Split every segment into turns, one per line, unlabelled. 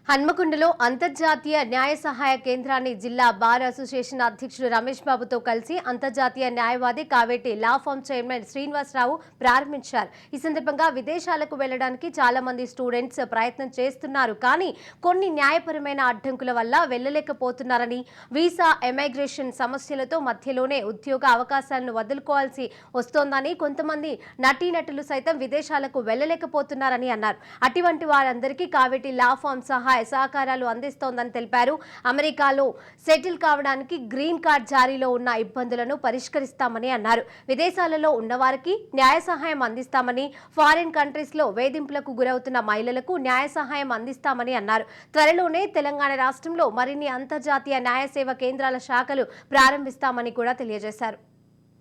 హన్మకొండలో అంతర్జాతీయ న్యాయ సహాయ కేంద్రాన్ని జిల్లా బార్ అసోసియేషన్ అధ్యక్షుడు రమేష్ బాబుతో కలిసి అంతర్జాతీయ న్యాయవాది Kaveti law firm chairman Srinivasarao ప్రారంభించారు. ఈ సందర్భంగా విదేశాలకు వెళ్లడానికి చాలా మంది స్టూడెంట్స్ ప్రయత్నం చేస్తున్నారు. కానీ కొన్ని న్యాయపరమైన అడ్డంకుల వల్ల వెళ్లలేకపోతున్నారని, వీసా, ఇమిగ్రేషన్ సమస్యలతో మధ్యలోనే ఉద్యోగ అవకాశాలను వదులుకోవాల్సి వస్తోందని, కొంతమంది నటీనటులు సైతం విదేశాలకు వెళ్లలేకపోతున్నారని అన్నారు. అటువంటి వారందరికీ కావేటి లా ఫర్మ్ సహకారాలు అందిస్తోందని తెలిపారు. అమెరికాలో సెటిల్ కావడానికి గ్రీన్ కార్డ్ జారీలో ఉన్న ఇబ్బందులను పరిష్కరిస్తామని అన్నారు. విదేశాలలో ఉన్నవారికి న్యాయ సహాయం అందిస్తామని, ఫారిన్ కంట్రీస్ లో వేధింపులకు గురవుతున్న మహిళలకు న్యాయ సహాయం అందిస్తామని అన్నారు. త్వరలోనే తెలంగాణ రాష్ట్రంలో మరిన్ని అంతర్జాతీయ న్యాయ సేవ కేంద్రాల శాఖలు ప్రారంభిస్తామని కూడా తెలియజేశారు.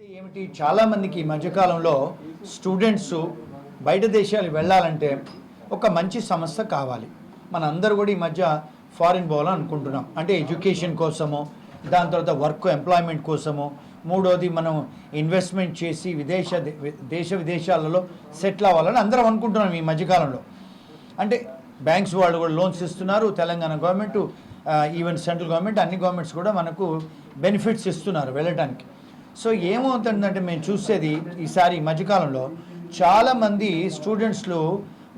ఏమిటి, చాలా మందికి ఈ మధ్యకాలంలో స్టూడెంట్స్ బయట దేశాలు వెళ్ళాలంటే ఒక మంచి సంస్థ కావాలి. మన అందరూ కూడా ఈ మధ్య ఫారిన్ పోవాలని అనుకుంటున్నాం. అంటే ఎడ్యుకేషన్ కోసమో, దాని తర్వాత వర్క్ ఎంప్లాయ్మెంట్ కోసమో, మూడోది మనం ఇన్వెస్ట్మెంట్ చేసి దేశ విదేశాలలో సెటిల్ అవ్వాలని అందరం అనుకుంటున్నాం ఈ మధ్యకాలంలో. అంటే బ్యాంక్స్ వాళ్ళు కూడా లోన్స్ ఇస్తున్నారు. Telangana government, even central government, అన్ని గవర్నమెంట్స్ కూడా మనకు బెనిఫిట్స్ ఇస్తున్నారు వెళ్ళడానికి. సో ఏమవుతుందంటే మేము చూసేది ఈసారి ఈ మధ్యకాలంలో చాలామంది స్టూడెంట్స్లు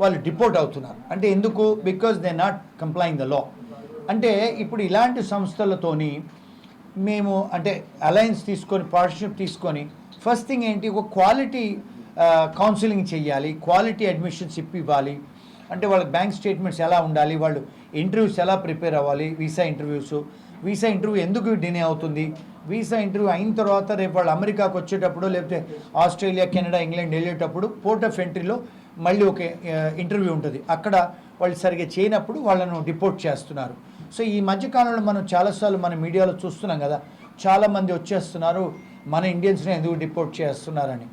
వాళ్ళు డిపోర్ట్ అవుతున్నారు. అంటే ఎందుకు? Because they not complying the law. అంటే ఇప్పుడు ఇలాంటి సంస్థలతోని మేము అంటే అలయన్స్ తీసుకొని, పార్ట్నర్షిప్ తీసుకొని, ఫస్ట్ థింగ్ ఏంటి, ఒక క్వాలిటీ కౌన్సిలింగ్ చేయాలి, క్వాలిటీ అడ్మిషన్స్ ఇవ్వాలి. అంటే వాళ్ళకి బ్యాంక్ స్టేట్మెంట్స్ ఎలా ఉండాలి, వాళ్ళు ఇంటర్వ్యూస్ ఎలా ప్రిపేర్ అవ్వాలి, వీసా ఇంటర్వ్యూ ఎందుకు డినే అవుతుంది, వీసా ఇంటర్వ్యూ అయిన తర్వాత రేపు వాళ్ళు అమెరికాకు వచ్చేటప్పుడు, లేకపోతే ఆస్ట్రేలియా, కెనడా, ఇంగ్లాండ్ వెళ్ళేటప్పుడు పోర్ట్ ఆఫ్ ఎంట్రీలో మళ్ళీ ఒక ఇంటర్వ్యూ ఉంటుంది. అక్కడ వాళ్ళు సరిగ్గా చేయనప్పుడు వాళ్ళను డిపోర్ట్ చేస్తున్నారు. సో ఈ మధ్యకాలంలో మనం చాలాసార్లు మన మీడియాలో చూస్తున్నాం కదా, చాలామంది వచ్చేస్తున్నారు, మన ఇండియన్స్ని ఎందుకు డిపోర్ట్ చేస్తున్నారని.